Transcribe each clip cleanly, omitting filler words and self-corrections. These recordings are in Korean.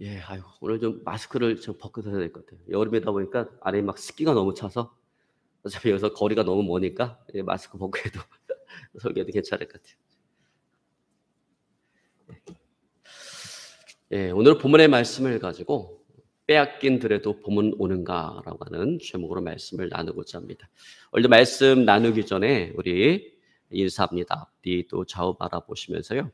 예, 아유, 오늘 좀 마스크를 좀 벗고 해야 될 것 같아요. 여름이다 보니까 안에 막 습기가 너무 차서 어차피 여기서 거리가 너무 머니까 예, 마스크 벗고 해도 설계도 괜찮을 것 같아요. 예, 오늘 본문의 말씀을 가지고 빼앗긴 들에도 봄은 오는가라고 하는 제목으로 말씀을 나누고자 합니다. 오늘도 말씀 나누기 전에 우리 인사합니다. 앞뒤 또 좌우 바라보시면서요.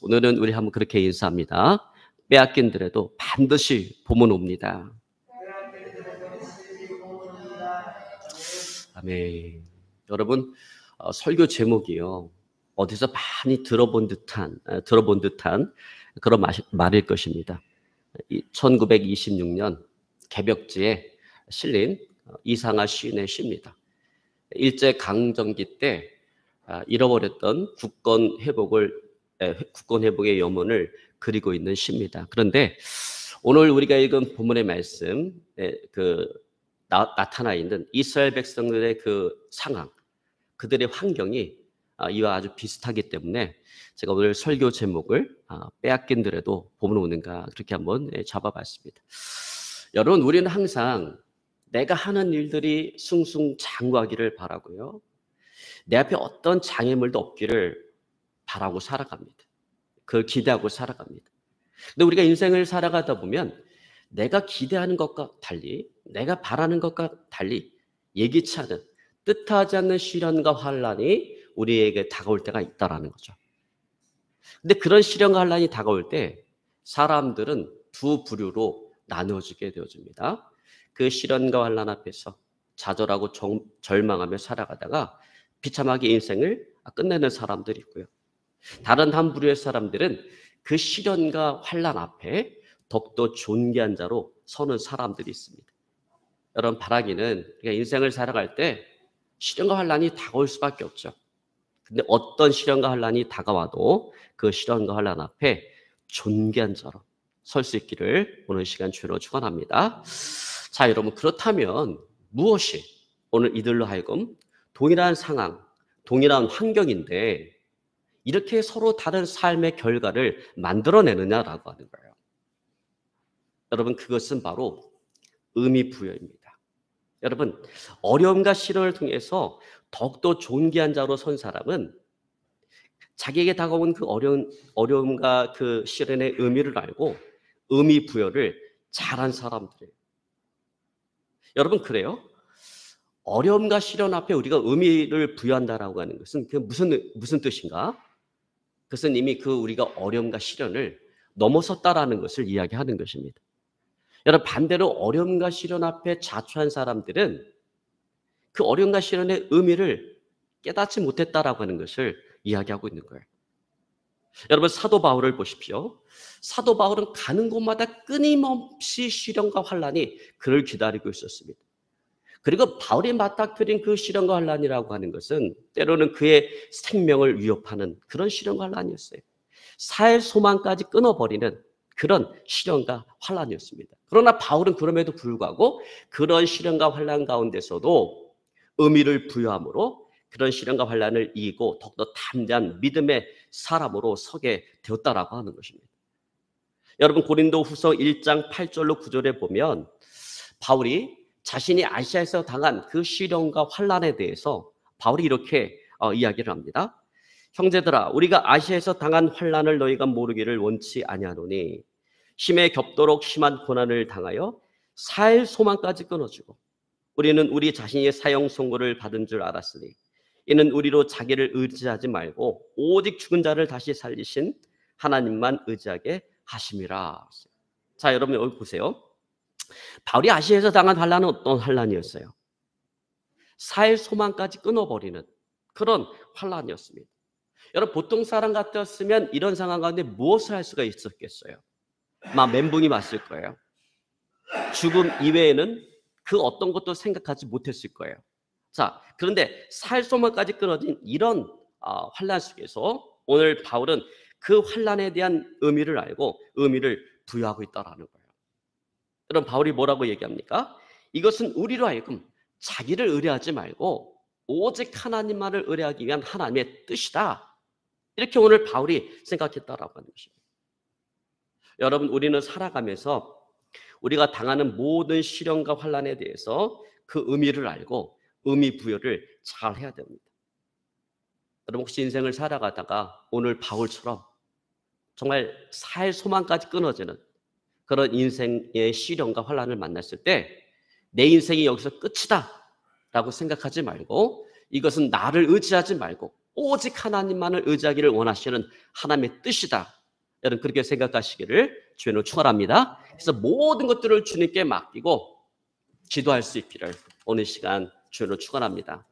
오늘은 우리 한번 그렇게 인사합니다. 빼앗긴 들에도 반드시 봄은 옵니다. 아멘. 여러분, 설교 제목이요. 어디서 많이 들어본 듯한 그런 말일 것입니다. 1926년 개벽지에 실린 이상하 시인의 시입니다. 일제 강점기 때 잃어버렸던 국권 회복의 염원을 그리고 있는 시입니다. 그런데 오늘 우리가 읽은 본문의 말씀, 나타나 있는 이스라엘 백성들의 그 상황, 그들의 환경이 이와 아주 비슷하기 때문에 제가 오늘 설교 제목을 빼앗긴 들에도 봄은 오는가 그렇게 한번 잡아봤습니다. 여러분, 우리는 항상 내가 하는 일들이 승승장구하기를 바라고요. 내 앞에 어떤 장애물도 없기를 바라고 살아갑니다. 그걸 기대하고 살아갑니다. 근데 우리가 인생을 살아가다 보면 내가 기대하는 것과 달리, 내가 바라는 것과 달리 예기치 않은 뜻하지 않는 시련과 환란이 우리에게 다가올 때가 있다라는 거죠. 근데 그런 시련과 환란이 다가올 때 사람들은 두 부류로 나누어지게 되어집니다. 그 시련과 환란 앞에서 좌절하고 절망하며 살아가다가 비참하게 인생을 끝내는 사람들이 있고요. 다른 한 부류의 사람들은 그 시련과 환란 앞에 더욱더 존귀한 자로 서는 사람들이 있습니다. 여러분, 바라기는 우리가 인생을 살아갈 때 시련과 환란이 다가올 수밖에 없죠. 근데 어떤 시련과 환란이 다가와도 그 시련과 환란 앞에 존귀한 자로 설 수 있기를 오늘 시간 주로 축원합니다. 자, 여러분, 그렇다면 무엇이 오늘 이들로 하여금 동일한 상황, 동일한 환경인데 이렇게 서로 다른 삶의 결과를 만들어내느냐라고 하는 거예요. 여러분, 그것은 바로 의미 부여입니다. 여러분, 어려움과 시련을 통해서 더욱더 존귀한 자로 선 사람은 자기에게 다가온 그 어려움과 그 시련의 의미를 알고 의미 부여를 잘한 사람들이에요. 여러분, 그래요? 어려움과 시련 앞에 우리가 의미를 부여한다라고 하는 것은 그게 무슨 뜻인가? 그것은 이미 우리가 어려움과 시련을 넘어섰다라는 것을 이야기하는 것입니다. 여러분, 반대로 어려움과 시련 앞에 자초한 사람들은 그 어려움과 시련의 의미를 깨닫지 못했다라고 하는 것을 이야기하고 있는 거예요. 여러분, 사도 바울을 보십시오. 사도 바울은 가는 곳마다 끊임없이 시련과 환란이 그를 기다리고 있었습니다. 그리고 바울이 맞닥뜨린 그 시련과 환란이라고 하는 것은 때로는 그의 생명을 위협하는 그런 시련과 환란이었어요. 살 소망까지 끊어버리는 그런 시련과 환란이었습니다. 그러나 바울은 그럼에도 불구하고 그런 시련과 환란 가운데서도 의미를 부여함으로 그런 시련과 환란을 이기고 더욱더 담대한 믿음의 사람으로 서게 되었다라고 하는 것입니다. 여러분, 고린도후서 1장 8절로 9절에 보면 바울이 자신이 아시아에서 당한 그 시련과 환란에 대해서 바울이 이렇게 이야기를 합니다. 형제들아, 우리가 아시아에서 당한 환란을 너희가 모르기를 원치 아니하노니 심에 겹도록 심한 고난을 당하여 살 소망까지 끊어지고 우리는 우리 자신이 사형 선고를 받은 줄 알았으니 이는 우리로 자기를 의지하지 말고 오직 죽은 자를 다시 살리신 하나님만 의지하게 하심이라. 자, 여러분 여기 보세요. 바울이 아시아에서 당한 환란은 어떤 환란이었어요? 살 소망까지 끊어버리는 그런 환란이었습니다. 여러분, 보통 사람 같았으면 이런 상황 가운데 무엇을 할 수가 있었겠어요? 막 멘붕이 왔을 거예요. 죽음 이외에는 그 어떤 것도 생각하지 못했을 거예요. 자, 그런데 살 소망까지 끊어진 이런 환란 속에서 오늘 바울은 그 환란에 대한 의미를 알고 의미를 부여하고 있다라는 거예요. 여러분, 바울이 뭐라고 얘기합니까? 이것은 우리로 하여금 자기를 의뢰하지 말고 오직 하나님만을 의뢰하기 위한 하나님의 뜻이다. 이렇게 오늘 바울이 생각했다라고 하는 것입니다. 여러분, 우리는 살아가면서 우리가 당하는 모든 시련과 환난에 대해서 그 의미를 알고 의미 부여를 잘 해야 됩니다. 여러분, 혹시 인생을 살아가다가 오늘 바울처럼 정말 살 소망까지 끊어지는 그런 인생의 시련과 환난을 만났을 때 내 인생이 여기서 끝이다 라고 생각하지 말고, 이것은 나를 의지하지 말고 오직 하나님만을 의지하기를 원하시는 하나님의 뜻이다, 여러분 그렇게 생각하시기를 주님으로 축원합니다. 그래서 모든 것들을 주님께 맡기고 기도할 수 있기를 오늘 시간 주님으로 축원합니다.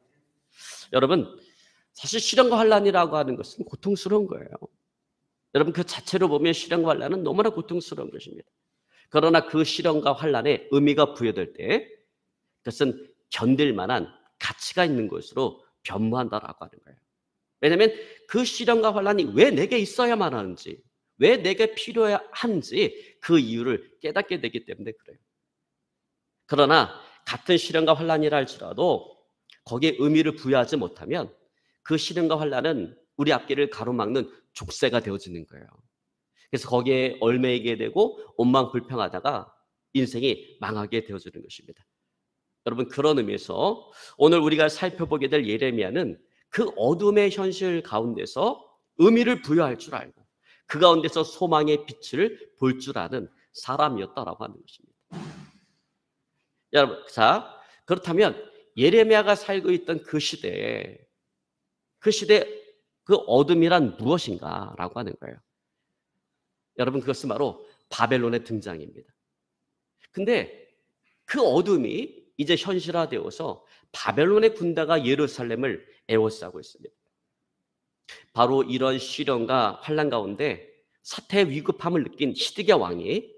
여러분, 사실 시련과 환난이라고 하는 것은 고통스러운 거예요. 여러분, 그 자체로 보면 시련과 환난은 너무나 고통스러운 것입니다. 그러나 그 시련과 환난에 의미가 부여될 때 그것은 견딜 만한 가치가 있는 것으로 변모한다라고 하는 거예요. 왜냐하면 그 시련과 환난이 왜 내게 있어야만 하는지, 왜 내게 필요한지 그 이유를 깨닫게 되기 때문에 그래요. 그러나 같은 시련과 환난이라 할지라도 거기에 의미를 부여하지 못하면 그 시련과 환난은 우리 앞길을 가로막는 족쇄가 되어지는 거예요. 그래서 거기에 얽매이게 되고 원망불평하다가 인생이 망하게 되어지는 것입니다. 여러분, 그런 의미에서 오늘 우리가 살펴보게 될 예레미야는 그 어둠의 현실 가운데서 의미를 부여할 줄 알고 그 가운데서 소망의 빛을 볼 줄 아는 사람이었다라고 하는 것입니다. 여러분, 자, 그렇다면 예레미야가 살고 있던 그 시대에 그 어둠이란 무엇인가라고 하는 거예요. 여러분, 그것은 바로 바벨론의 등장입니다. 근데 그 어둠이 이제 현실화되어서 바벨론의 군대가 예루살렘을 에워싸고 있습니다. 바로 이런 시련과 환난 가운데 사태의 위급함을 느낀 시드기야 왕이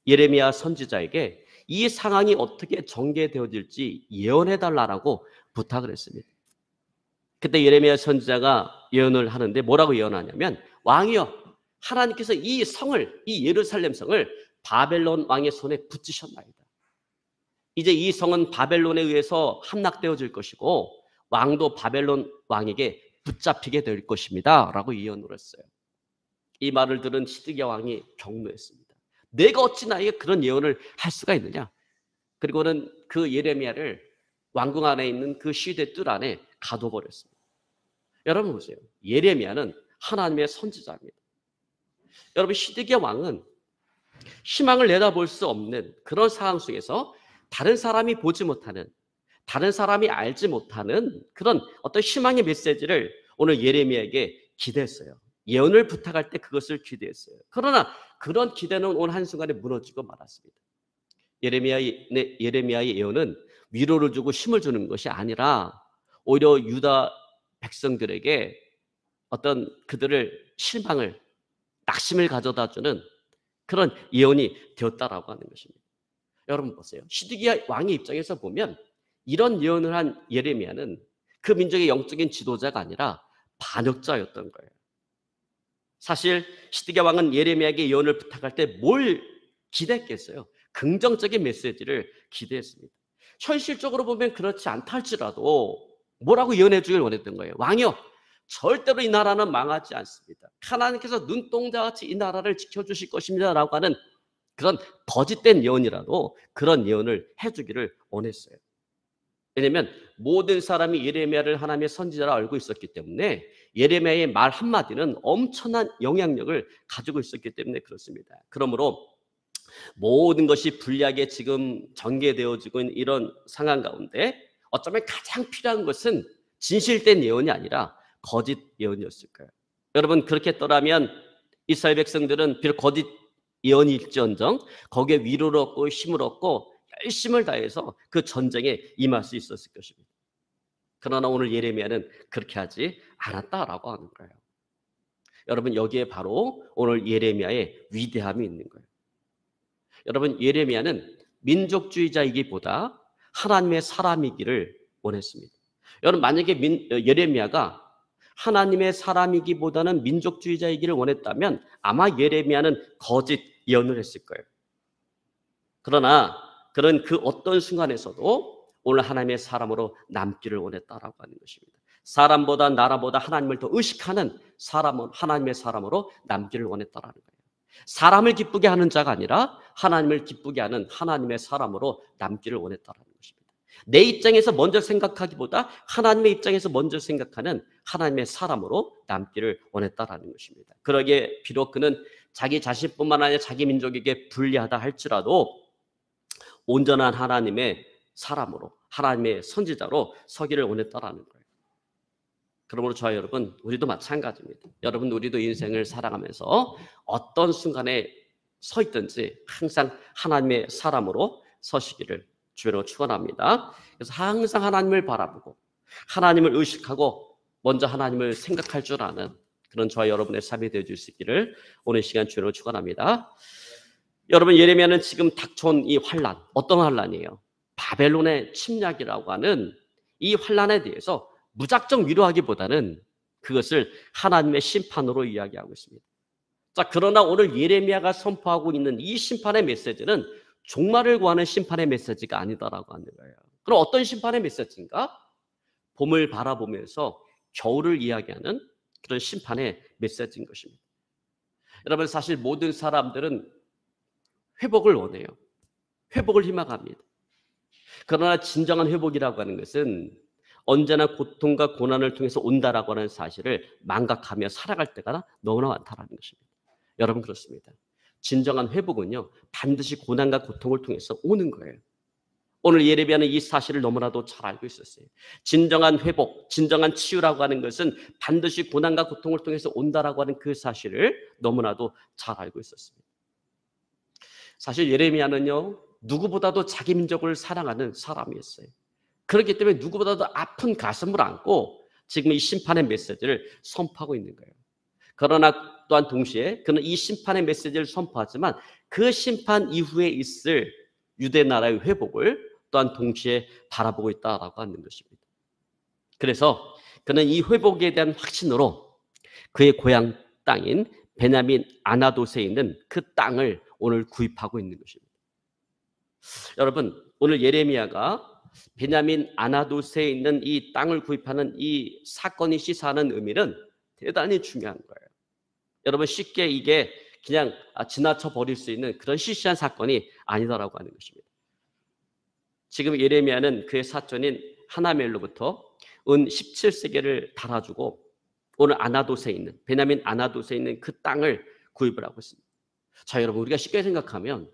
예레미야 선지자에게 이 상황이 어떻게 전개되어질지 예언해달라고 부탁을 했습니다. 그때 예레미야 선지자가 예언을 하는데 뭐라고 예언하냐면, 왕이여, 하나님께서 이 성을, 이 예루살렘 성을 바벨론 왕의 손에 붙이셨나이다. 이제 이 성은 바벨론에 의해서 함락되어질 것이고 왕도 바벨론 왕에게 붙잡히게 될 것입니다 라고 예언을 했어요. 이 말을 들은 시드기야 왕이 경노했습니다. 내가 어찌 나에게 그런 예언을 할 수가 있느냐. 그리고는 그 예레미야를 왕궁 안에 있는 그 시대 뜰 안에 가둬버렸습니다. 여러분 보세요. 예레미야는 하나님의 선지자입니다. 여러분, 시드기야 왕은 희망을 내다볼 수 없는 그런 상황 속에서 다른 사람이 보지 못하는, 다른 사람이 알지 못하는 그런 어떤 희망의 메시지를 오늘 예레미야에게 기대했어요. 예언을 부탁할 때 그것을 기대했어요. 그러나 그런 기대는 오늘 한순간에 무너지고 말았습니다. 예레미야의 예언은 위로를 주고 힘을 주는 것이 아니라 오히려 유다 백성들에게 어떤 그들을 실망을, 낙심을 가져다 주는 그런 예언이 되었다라고 하는 것입니다. 여러분 보세요. 시드기야 왕의 입장에서 보면 이런 예언을 한 예레미야는 그 민족의 영적인 지도자가 아니라 반역자였던 거예요. 사실 시드기야 왕은 예레미야에게 예언을 부탁할 때 뭘 기대했겠어요? 긍정적인 메시지를 기대했습니다. 현실적으로 보면 그렇지 않다 할지라도 뭐라고 예언해 주길 원했던 거예요. 왕이요, 절대로 이 나라는 망하지 않습니다. 하나님께서 눈동자같이 이 나라를 지켜주실 것입니다 라고 하는 그런 거짓된 예언이라도 그런 예언을 해주기를 원했어요. 왜냐하면 모든 사람이 예레미야를 하나님의 선지자라 알고 있었기 때문에 예레미야의 말 한마디는 엄청난 영향력을 가지고 있었기 때문에 그렇습니다. 그러므로 모든 것이 불리하게 지금 전개되어지고 있는 이런 상황 가운데 어쩌면 가장 필요한 것은 진실된 예언이 아니라 거짓 예언이었을 거예요. 여러분, 그렇게 했더라면 이스라엘 백성들은 비록 거짓 예언일지언정 거기에 위로를 얻고 힘을 얻고 열심을 다해서 그 전쟁에 임할 수 있었을 것입니다. 그러나 오늘 예레미야는 그렇게 하지 않았다라고 하는 거예요. 여러분, 여기에 바로 오늘 예레미야의 위대함이 있는 거예요. 여러분, 예레미야는 민족주의자이기보다 하나님의 사람이기를 원했습니다. 여러분, 만약에 예레미야가 하나님의 사람이기보다는 민족주의자이기를 원했다면 아마 예레미야는 거짓 예언을 했을 거예요. 그러나 그런 그 어떤 순간에서도 오늘 하나님의 사람으로 남기를 원했다라고 하는 것입니다. 사람보다 나라보다 하나님을 더 의식하는 사람은 하나님의 사람으로 남기를 원했다라는 거예요. 사람을 기쁘게 하는 자가 아니라 하나님을 기쁘게 하는 하나님의 사람으로 남기를 원했다라는 것입니다. 내 입장에서 먼저 생각하기보다 하나님의 입장에서 먼저 생각하는 하나님의 사람으로 남기를 원했다라는 것입니다. 그러기에 비록 그는 자기 자신뿐만 아니라 자기 민족에게 불리하다 할지라도 온전한 하나님의 사람으로, 하나님의 선지자로 서기를 원했다라는 거예요. 그러므로 저와 여러분, 우리도 마찬가지입니다. 여러분, 우리도 인생을 살아가면서 어떤 순간에 서 있든지 항상 하나님의 사람으로 서시기를 주로 축원합니다. 그래서 항상 하나님을 바라보고 하나님을 의식하고 먼저 하나님을 생각할 줄 아는 그런 저와 여러분의 삶이 되어줄 수 있기를 오늘 시간 주로 축원합니다. 여러분, 예레미야는 지금 닥쳐온 이 환란, 어떤 환란이에요? 바벨론의 침략이라고 하는 이 환란에 대해서 무작정 위로하기보다는 그것을 하나님의 심판으로 이야기하고 있습니다. 자, 그러나 오늘 예레미야가 선포하고 있는 이 심판의 메시지는 종말을 구하는 심판의 메시지가 아니다라고 하는 거예요. 그럼 어떤 심판의 메시지인가? 봄을 바라보면서 겨울을 이야기하는 그런 심판의 메시지인 것입니다. 여러분, 사실 모든 사람들은 회복을 원해요. 회복을 희망합니다. 그러나 진정한 회복이라고 하는 것은 언제나 고통과 고난을 통해서 온다라고 하는 사실을 망각하며 살아갈 때가 너무나 많다라는 것입니다. 여러분, 그렇습니다. 진정한 회복은요, 반드시 고난과 고통을 통해서 오는 거예요. 오늘 예레미야는 이 사실을 너무나도 잘 알고 있었어요. 진정한 회복, 진정한 치유라고 하는 것은 반드시 고난과 고통을 통해서 온다라고 하는 그 사실을 너무나도 잘 알고 있었습니다. 사실 예레미야는요, 누구보다도 자기 민족을 사랑하는 사람이었어요. 그렇기 때문에 누구보다도 아픈 가슴을 안고 지금 이 심판의 메시지를 선포하고 있는 거예요. 그러나 또한 동시에 그는 이 심판의 메시지를 선포하지만 그 심판 이후에 있을 유대 나라의 회복을 또한 동시에 바라보고 있다라고 하는 것입니다. 그래서 그는 이 회복에 대한 확신으로 그의 고향 땅인 베냐민 아나돗에 있는 그 땅을 오늘 구입하고 있는 것입니다. 여러분, 오늘 예레미야가 베냐민 아나돗에 있는 이 땅을 구입하는 이 사건이 시사하는 의미는 대단히 중요한 거예요. 여러분, 쉽게 이게 그냥 지나쳐 버릴 수 있는 그런 시시한 사건이 아니다라고 하는 것입니다. 지금 예레미야는 그의 사촌인 하나멜로부터 은 17세계를 달아주고 오늘 아나돗에 있는 베냐민 아나돗에 있는 그 땅을 구입을 하고 있습니다. 자, 여러분, 우리가 쉽게 생각하면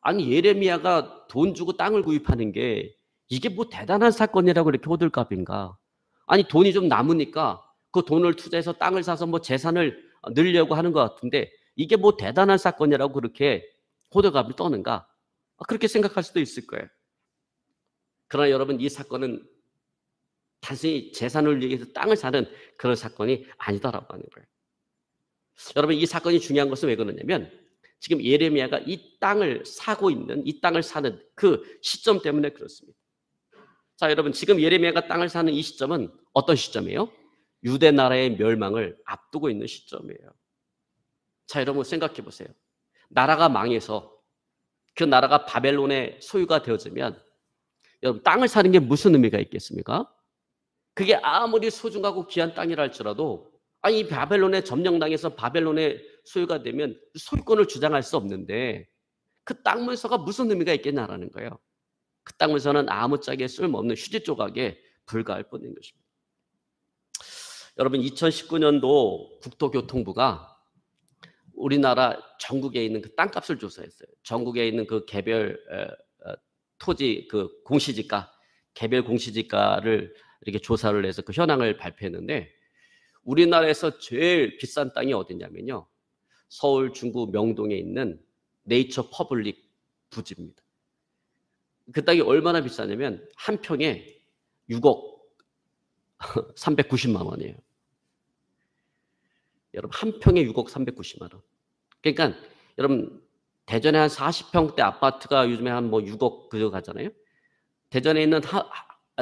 아니 예레미야가 돈 주고 땅을 구입하는 게 이게 뭐 대단한 사건이라고 이렇게 호들갑인가? 아니 돈이 좀 남으니까 그 돈을 투자해서 땅을 사서 뭐 재산을 늘려고 하는 것 같은데 이게 뭐 대단한 사건이라고 그렇게 호들갑을 떠는가? 그렇게 생각할 수도 있을 거예요. 그러나 여러분, 이 사건은 단순히 재산을 늘리기 위해서 땅을 사는 그런 사건이 아니다라고 하는 거예요. 여러분, 이 사건이 중요한 것은 왜 그러냐면 지금 예레미야가 이 땅을 사고 있는, 이 땅을 사는 그 시점 때문에 그렇습니다. 자, 여러분, 지금 예레미야가 땅을 사는 이 시점은 어떤 시점이에요? 유대 나라의 멸망을 앞두고 있는 시점이에요. 자, 여러분, 생각해 보세요. 나라가 망해서 그 나라가 바벨론의 소유가 되어지면 여러분, 땅을 사는 게 무슨 의미가 있겠습니까? 그게 아무리 소중하고 귀한 땅이라 할지라도 아니 이 바벨론에 점령당해서 바벨론의 소유가 되면 소유권을 주장할 수 없는데 그 땅 문서가 무슨 의미가 있겠냐라는 거예요. 그 땅 문서는 아무짝에 쓸모없는 휴지 조각에 불과할 뿐인 것입니다. 여러분, 2019년도 국토교통부가 우리나라 전국에 있는 그 땅값을 조사했어요. 전국에 있는 그 개별 토지 그 공시지가, 개별 공시지가를 이렇게 조사를 해서 그 현황을 발표했는데 우리나라에서 제일 비싼 땅이 어디냐면요, 서울 중구 명동에 있는 네이처 퍼블릭 부지입니다. 그 땅이 얼마나 비싸냐면 한 평에 6억 390만 원이에요. 여러분, 한 평에 6억 390만 원. 그러니까 여러분, 대전에 한 40평대 아파트가 요즘에 한 뭐 6억 그저 가잖아요. 대전에 있는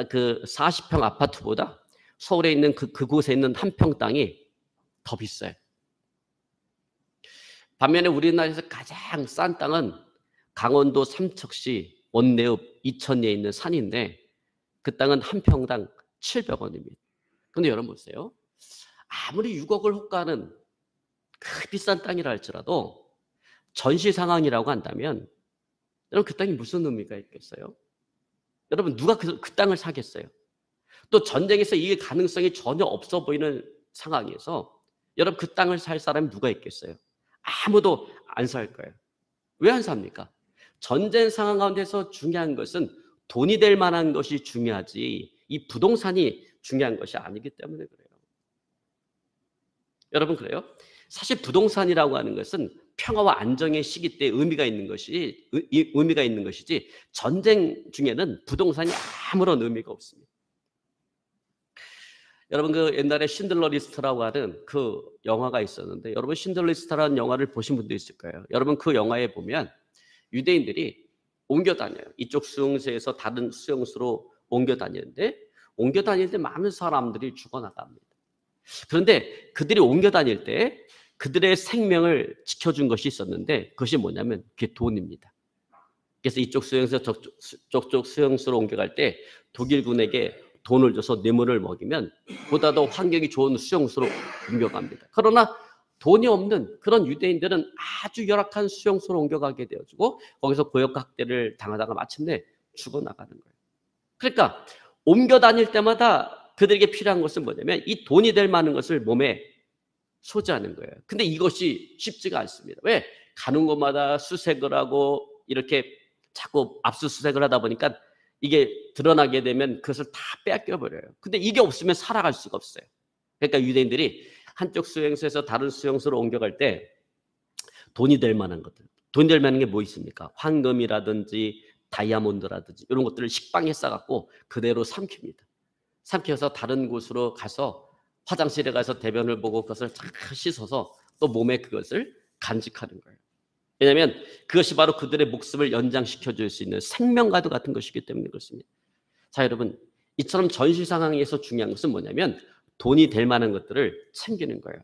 그 40평 아파트보다 서울에 있는 그곳에 있는 한 평 땅이 더 비싸요. 반면에 우리나라에서 가장 싼 땅은 강원도 삼척시 원내읍 이천리에 있는 산인데 그 땅은 한 평당 700원입니다. 그런데 여러분 보세요. 아무리 6억을 호가하는 그 비싼 땅이라 할지라도 전시 상황이라고 한다면 여러분 그 땅이 무슨 의미가 있겠어요? 여러분 누가 그 땅을 사겠어요? 또 전쟁에서 이게 가능성이 전혀 없어 보이는 상황에서 여러분 그 땅을 살 사람이 누가 있겠어요? 아무도 안 살 거예요. 왜 안 삽니까? 전쟁 상황 가운데서 중요한 것은 돈이 될 만한 것이 중요하지 이 부동산이 중요한 것이 아니기 때문에 그래요. 여러분 그래요? 사실 부동산이라고 하는 것은 평화와 안정의 시기 때 의미가 있는 것이지 전쟁 중에는 부동산이 아무런 의미가 없습니다. 여러분 그 옛날에 신들러 리스트라고 하는 그 영화가 있었는데 여러분 신들러 리스트라는 영화를 보신 분도 있을 거예요. 여러분 그 영화에 보면 유대인들이 옮겨 다녀요. 이쪽 수용소에서 다른 수용소로 옮겨 다니는데 옮겨 다닐 때 많은 사람들이 죽어나갑니다. 그런데 그들이 옮겨 다닐 때 그들의 생명을 지켜준 것이 있었는데 그것이 뭐냐면 그게 돈입니다. 그래서 이쪽 수용소에서 저쪽 수용소로 옮겨갈 때 독일군에게 돈을 줘서 뇌물을 먹이면 보다 더 환경이 좋은 수용소로 옮겨갑니다. 그러나 돈이 없는 그런 유대인들은 아주 열악한 수용소로 옮겨가게 되어지고 거기서 고역학대를 당하다가 마침내 죽어나가는 거예요. 그러니까 옮겨 다닐 때마다 그들에게 필요한 것은 뭐냐면 이 돈이 될 만한 것을 몸에 소지하는 거예요. 근데 이것이 쉽지가 않습니다. 왜? 가는 곳마다 수색을 하고 이렇게 자꾸 압수수색을 하다 보니까 이게 드러나게 되면 그것을 다 빼앗겨 버려요. 근데 이게 없으면 살아갈 수가 없어요. 그러니까 유대인들이 한쪽 수용소에서 다른 수용소로 옮겨갈 때 돈이 될 만한 것들, 돈이 될 만한 게 뭐 있습니까? 황금이라든지 다이아몬드라든지 이런 것들을 식빵에 싸갖고 그대로 삼킵니다. 삼켜서 다른 곳으로 가서 화장실에 가서 대변을 보고 그것을 잘 씻어서 또 몸에 그것을 간직하는 거예요. 왜냐하면 그것이 바로 그들의 목숨을 연장시켜 줄 수 있는 생명과도 같은 것이기 때문에 그렇습니다. 자 여러분 이처럼 전시 상황에서 중요한 것은 뭐냐면 돈이 될 만한 것들을 챙기는 거예요.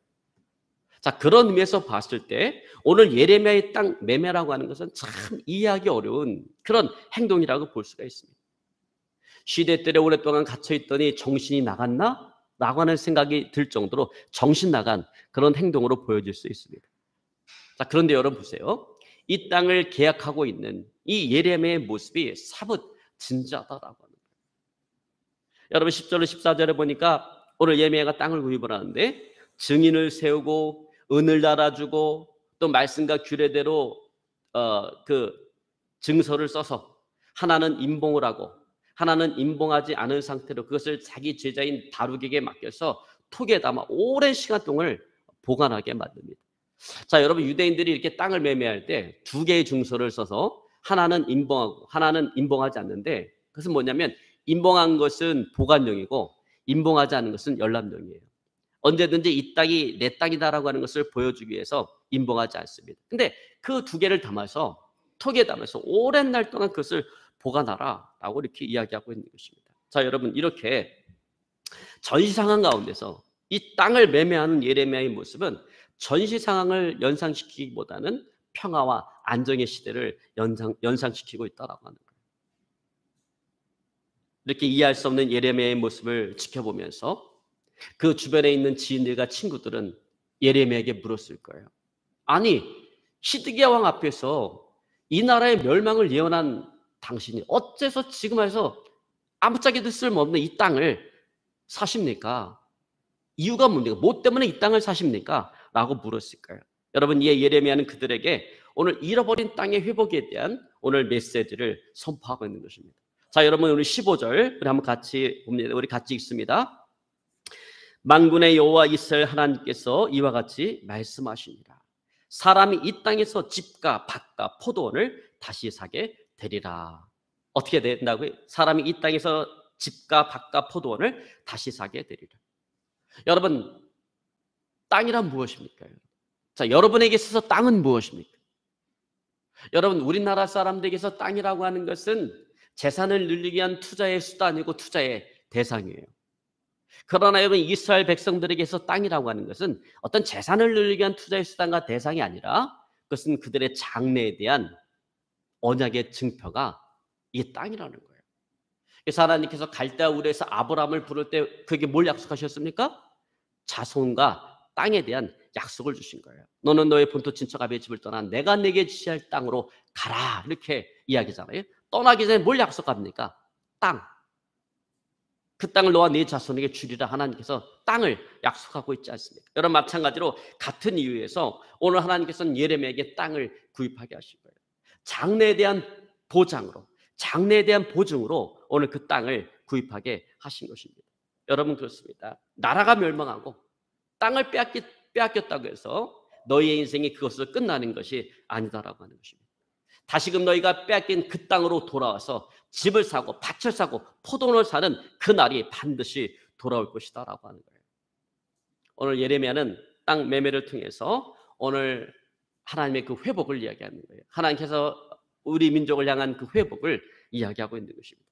자 그런 의미에서 봤을 때 오늘 예레미야의 땅 매매라고 하는 것은 참 이해하기 어려운 그런 행동이라고 볼 수가 있습니다. 시대들에 오랫동안 갇혀있더니 정신이 나갔나? 라고 하는 생각이 들 정도로 정신 나간 그런 행동으로 보여질 수 있습니다. 자, 그런데 여러분 보세요. 이 땅을 계약하고 있는 이 예레미야의 모습이 사뭇 진지하다라고 하는 거예요. 여러분 10절로 14절에 보니까 오늘 예레미야가 땅을 구입을 하는데 증인을 세우고 은을 달아주고 또 말씀과 규례대로 그 증서를 써서 하나는 임봉을 하고 하나는 임봉하지 않은 상태로 그것을 자기 제자인 다룩에게 맡겨서 톡에 담아 오랜 시간 동안 보관하게 만듭니다. 자, 여러분 유대인들이 이렇게 땅을 매매할 때 두 개의 증서를 써서 하나는 임봉하고 하나는 임봉하지 않는데 그것은 뭐냐면 임봉한 것은 보관용이고 임봉하지 않은 것은 열람용이에요. 언제든지 이 땅이 내 땅이다라고 하는 것을 보여주기 위해서 임봉하지 않습니다. 근데 그 두 개를 담아서 톡에 담아서 오랜 날 동안 그것을 보관하라라고 이렇게 이야기하고 있는 것입니다. 자, 여러분 이렇게 전시 상황 가운데서 이 땅을 매매하는 예레미야의 모습은 전시 상황을 연상시키기보다는 평화와 안정의 시대를 연상시키고 있다라고 하는 거예요. 이렇게 이해할 수 없는 예레미야의 모습을 지켜보면서 그 주변에 있는 지인들과 친구들은 예레미야에게 물었을 거예요. 아니 시드기야 왕 앞에서 이 나라의 멸망을 예언한 당신이 어째서 지금 와서 아무짝에도 쓸모없는 이 땅을 사십니까? 이유가 뭡니까? 뭐 때문에 이 땅을 사십니까? 라고 물었을 거예요. 여러분 이 예레미야는 그들에게 오늘 잃어버린 땅의 회복에 대한 오늘 메시지를 선포하고 있는 것입니다. 자 여러분 우리 15절 우리 한번 같이 봅니다. 우리 같이 읽습니다. 만군의 여호와 이스라엘 하나님께서 이와 같이 말씀하십니다. 사람이 이 땅에서 집과 밭과 포도원을 다시 사게 되리라. 어떻게 된다고요? 사람이 이 땅에서 집과 밭과 포도원을 다시 사게 되리라. 여러분 땅이란 무엇입니까? 자, 여러분에게 있어서 땅은 무엇입니까? 여러분 우리나라 사람들에게서 땅이라고 하는 것은 재산을 늘리기 위한 투자의 수단이고 투자의 대상이에요. 그러나 여러분 이스라엘 백성들에게서 땅이라고 하는 것은 어떤 재산을 늘리기 위한 투자의 수단과 대상이 아니라 그것은 그들의 장래에 대한 언약의 증표가 이게 땅이라는 거예요. 그래서 하나님께서 갈대아 우르에서 아브라함을 부를 때 그에게 뭘 약속하셨습니까? 자손과 땅에 대한 약속을 주신 거예요. 너는 너의 본토 친척 아비의 집을 떠나 내가 내게 지시할 땅으로 가라. 이렇게 이야기잖아요. 떠나기 전에 뭘 약속합니까? 땅. 그 땅을 너와 네 자손에게 주리라 하나님께서 땅을 약속하고 있지 않습니까? 여러분 마찬가지로 같은 이유에서 오늘 하나님께서는 예레미야에게 땅을 구입하게 하신 거예요. 장래에 대한 보장으로, 장래에 대한 보증으로 오늘 그 땅을 구입하게 하신 것입니다. 여러분 그렇습니다. 나라가 멸망하고 땅을 빼앗겼다고 해서 너희의 인생이 그것으로 끝나는 것이 아니다라고 하는 것입니다. 다시금 너희가 빼앗긴 그 땅으로 돌아와서 집을 사고 밭을 사고 포도원을 사는 그 날이 반드시 돌아올 것이다라고 하는 거예요. 오늘 예레미야는 땅 매매를 통해서 오늘 하나님의 그 회복을 이야기하는 거예요. 하나님께서 우리 민족을 향한 그 회복을 이야기하고 있는 것입니다.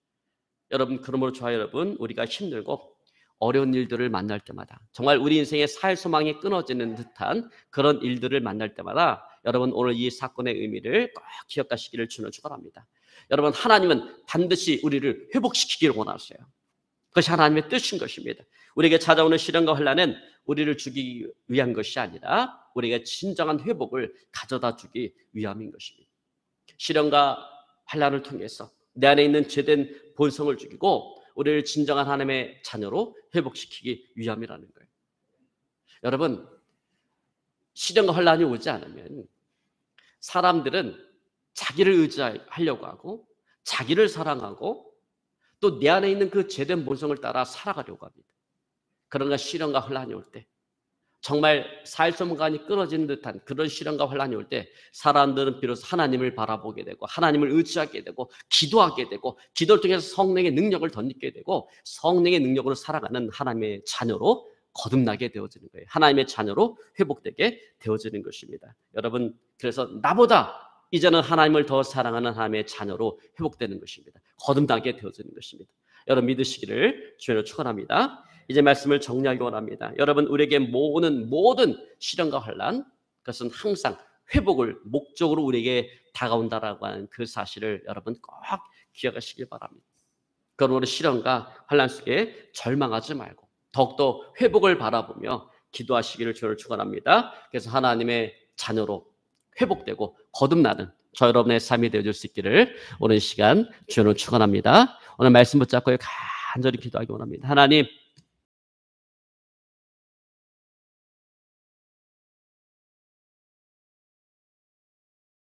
여러분 그러므로 저와 여러분 우리가 힘들고 어려운 일들을 만날 때마다 정말 우리 인생의 살 소망이 끊어지는 듯한 그런 일들을 만날 때마다 여러분 오늘 이 사건의 의미를 꼭 기억하시기를 주는 축원합니다. 여러분 하나님은 반드시 우리를 회복시키기를 원하세요. 그것이 하나님의 뜻인 것입니다. 우리에게 찾아오는 시련과 환난은 우리를 죽이기 위한 것이 아니라 우리에게 진정한 회복을 가져다 주기 위함인 것입니다. 시련과 환난을 통해서 내 안에 있는 죄된 본성을 죽이고 우리를 진정한 하나님의 자녀로 회복시키기 위함이라는 거예요. 여러분 시련과 환난이 오지 않으면 사람들은 자기를 의지하려고 하고 자기를 사랑하고 또 내 안에 있는 그 죄된 본성을 따라 살아가려고 합니다. 그러나 시련과 환난이 올 때 정말 살소문간이 끊어진 듯한 그런 시련과 환난이 올 때 사람들은 비로소 하나님을 바라보게 되고 하나님을 의지하게 되고 기도하게 되고 기도를 통해서 성령의 능력을 덧입게 되고 성령의 능력으로 살아가는 하나님의 자녀로 거듭나게 되어지는 거예요. 하나님의 자녀로 회복되게 되어지는 것입니다. 여러분 그래서 나보다 이제는 하나님을 더 사랑하는 하나님의 자녀로 회복되는 것입니다. 거듭나게 되어지는 것입니다. 여러분 믿으시기를 주님으로 축원합니다. 이제 말씀을 정리하기 원합니다. 여러분 우리에게 모든 시련과 환난 그것은 항상 회복을 목적으로 우리에게 다가온다라고 하는 그 사실을 여러분 꼭 기억하시길 바랍니다. 그러므로 시련과 환난 속에 절망하지 말고 더욱더 회복을 바라보며 기도하시기를 주님으로 축원합니다. 그래서 하나님의 자녀로 회복되고 거듭나는 저 여러분의 삶이 되어줄 수 있기를 오늘 시간 주님으로 축원합니다. 오늘 말씀 붙잡고 간절히 기도하기 원합니다. 하나님